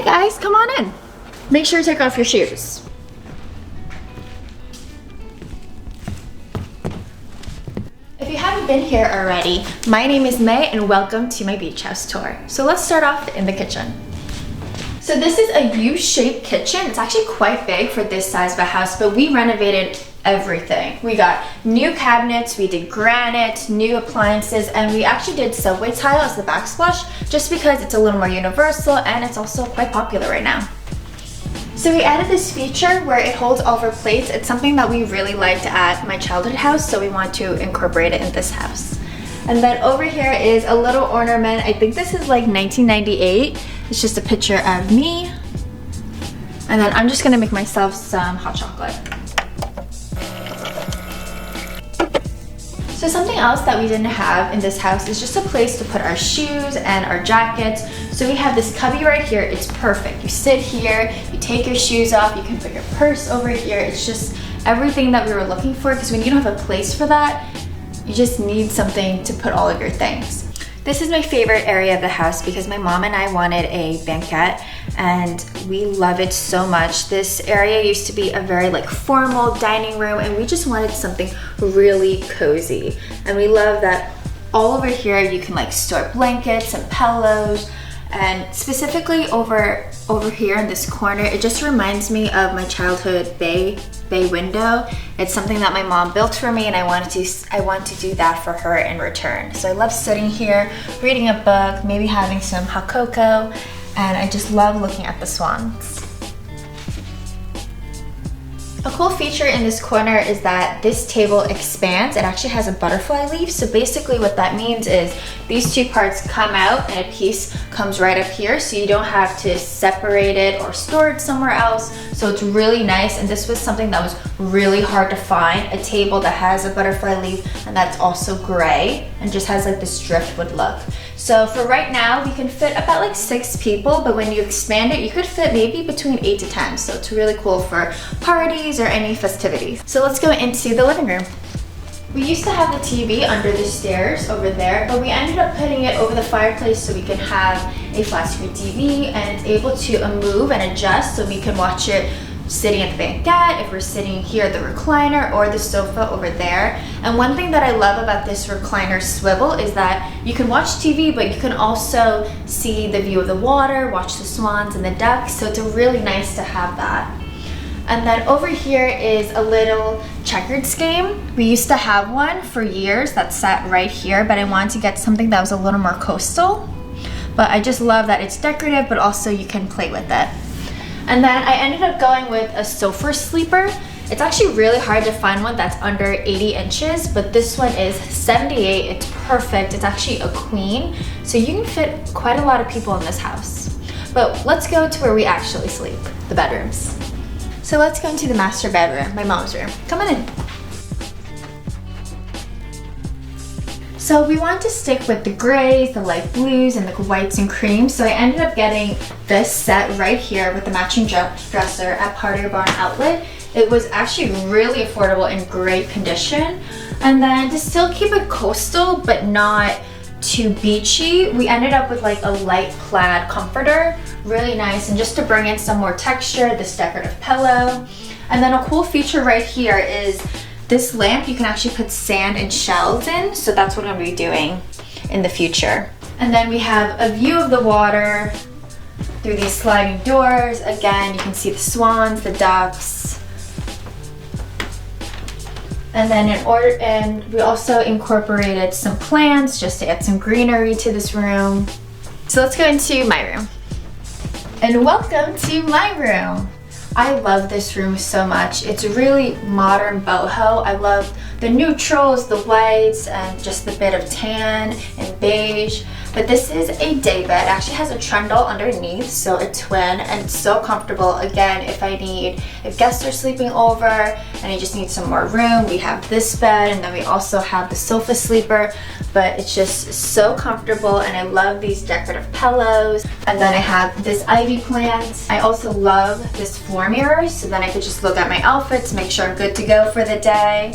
guys, come on in. Make sure to take off your shoes. If you haven't been here already, my name is May and welcome to my beach house tour. So let's start off in the kitchen. So this is a U-shaped kitchen. It's actually quite big for this size of a house, but we renovated everything. We got new cabinets, we did granite, new appliances, and we actually did subway tile as the backsplash just because it's a little more universal and it's also quite popular right now. So we added this feature where it holds all of our plates. It's something that we really liked at my childhood house, so we want to incorporate it in this house. And then over here is a little ornament. I think this is like 1998. It's just a picture of me. And then I'm just gonna make myself some hot chocolate. So something else that we didn't have in this house is just a place to put our shoes and our jackets. So we have this cubby right here. It's perfect. You sit here, you take your shoes off, you can put your purse over here. It's just everything that we were looking for, because when you don't have a place for that, you just need something to put all of your things. This is my favorite area of the house because my mom and I wanted a banquette and we love it so much. This area used to be a very formal dining room and we just wanted something really cozy. And we love that all over here you can store blankets and pillows, and specifically over here in this corner, it just reminds me of my childhood bay window. It's something that my mom built for me and I want to do that for her in return. So I love sitting here, reading a book, maybe having some hot cocoa, and I just love looking at the swans. A cool feature in this corner is that this table expands. It actually has a butterfly leaf. So basically what that means is these two parts come out and a piece comes right up here. So you don't have to separate it or store it somewhere else. So it's really nice. And this was something that was really hard to find, a table that has a butterfly leaf and that's also gray and just has this driftwood look. So for right now, we can fit about 6 people, but when you expand it, you could fit maybe between 8 to 10. So it's really cool for parties or any festivities. So let's go into the living room. We used to have the TV under the stairs over there, but we ended up putting it over the fireplace so we can have a flat screen TV and it's able to move and adjust so we can watch it sitting at the banquette, if we're sitting here at the recliner or the sofa over there. And one thing that I love about this recliner swivel is that you can watch TV, but you can also see the view of the water, watch the swans and the ducks. So it's really nice to have that. And then over here is a little checkers game. We used to have one for years that sat right here, but I wanted to get something that was a little more coastal. But I just love that it's decorative, but also you can play with it. And then I ended up going with a sofa sleeper. It's actually really hard to find one that's under 80 inches, but this one is 78. It's perfect. It's actually a queen. So you can fit quite a lot of people in this house. But let's go to where we actually sleep, the bedrooms. So let's go into the master bedroom, my mom's room. Come on in. So we want to stick with the grays, the light blues, and the whites and creams. So I ended up getting this set right here with the matching dresser at Party Barn Outlet. It was actually really affordable and great condition. And then to still keep it coastal but not too beachy, we ended up with a light plaid comforter. Really nice, and just to bring in some more texture, this decorative pillow. And then a cool feature right here is this lamp. You can actually put sand and shells in, so that's what I'm going to be doing in the future. And then we have a view of the water through these sliding doors. Again, you can see the swans, the ducks. And then we also incorporated some plants just to add some greenery to this room. So let's go into my room. And welcome to my room. I love this room so much. It's really modern boho. I love the neutrals, the whites, and just the bit of tan and beige. But this is a day bed. It actually has a trundle underneath, so a twin, and it's so comfortable. Again, if guests are sleeping over and I just need some more room, we have this bed, and then we also have the sofa sleeper. But it's just so comfortable, and I love these decorative pillows. And then I have this ivy plant. I also love this floor mirror, so then I could just look at my outfits, make sure I'm good to go for the day.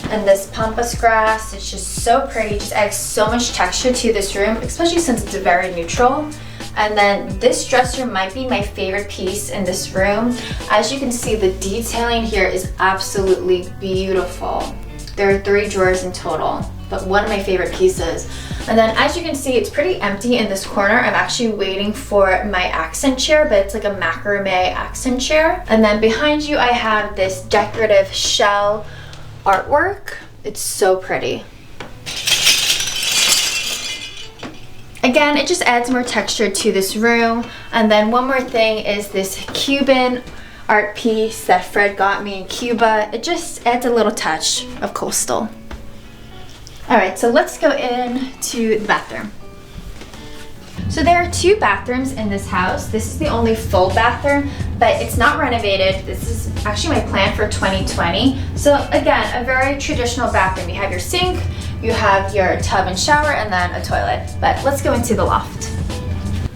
And this pampas grass, it's just so pretty. It just adds so much texture to this room, especially since it's very neutral. And then this dresser might be my favorite piece in this room. As you can see, the detailing here is absolutely beautiful. There are 3 drawers in total, but one of my favorite pieces. And then as you can see, it's pretty empty in this corner. I'm actually waiting for my accent chair, but it's like a macrame accent chair. And then behind you, I have this decorative shell artwork. It's so pretty. Again, it just adds more texture to this room. And then one more thing is this Cuban art piece that Fred got me in Cuba. It just adds a little touch of coastal. All right, so let's go into the bathroom. So there are 2 bathrooms in this house. This is the only full bathroom, but it's not renovated. This is actually my plan for 2020. So again, a very traditional bathroom. You have your sink, you have your tub and shower, and then a toilet. But let's go into the loft.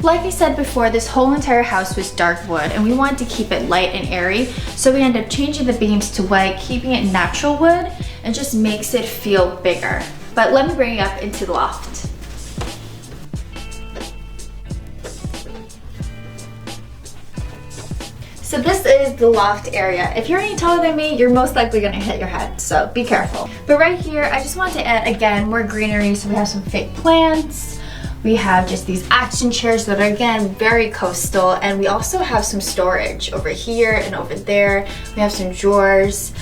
Like I said before, this whole entire house was dark wood, and we wanted to keep it light and airy. So we ended up changing the beams to white, keeping it natural wood, and just makes it feel bigger. But let me bring you up into the loft. So this is the loft area. If you're any taller than me, you're most likely gonna hit your head, so be careful. But right here, I just want to add, again, more greenery. So we have some fake plants. We have just these action chairs that are, again, very coastal. And we also have some storage over here and over there. We have some drawers.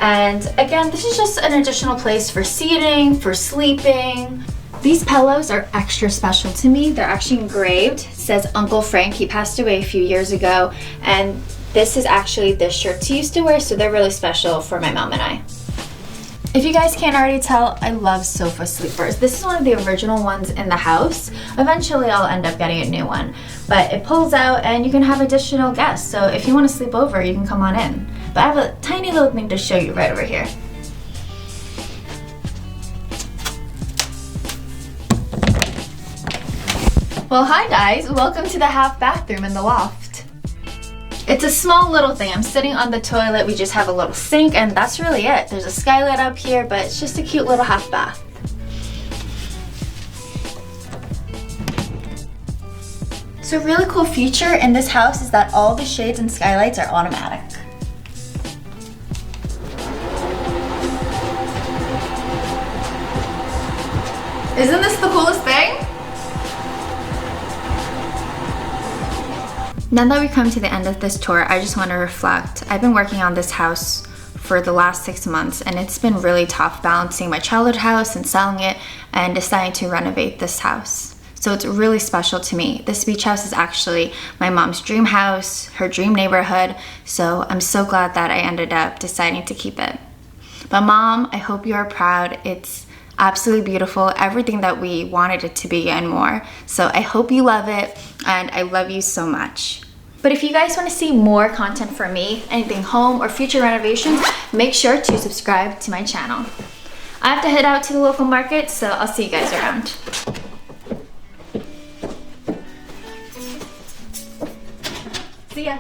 And again, this is just an additional place for seating, for sleeping. These pillows are extra special to me. They're actually engraved. It says Uncle Frank. He passed away a few years ago. And this is actually the shirts he used to wear, so they're really special for my mom and I. If you guys can't already tell, I love sofa sleepers. This is one of the original ones in the house. Eventually I'll end up getting a new one. But it pulls out and you can have additional guests. So if you want to sleep over, you can come on in. But I have a tiny little thing to show you right over here. Well, hi guys, welcome to the half bathroom in the loft. It's a small little thing. I'm sitting on the toilet, we just have a little sink, and that's really it. There's a skylight up here, but it's just a cute little half bath. So a really cool feature in this house is that all the shades and skylights are automatic. Isn't this the coolest thing? Now that we come to the end of this tour, I just want to reflect. I've been working on this house for the last 6 months, and it's been really tough balancing my childhood house and selling it and deciding to renovate this house. So it's really special to me. This beach house is actually my mom's dream house, her dream neighborhood, so I'm so glad that I ended up deciding to keep it. But Mom, I hope you are proud. It's absolutely beautiful, everything that we wanted it to be and more. So I hope you love it, and I love you so much. But if you guys want to see more content from me, anything home or future renovations, make sure to subscribe to my channel. I have to head out to the local market, so I'll see you guys around. See ya.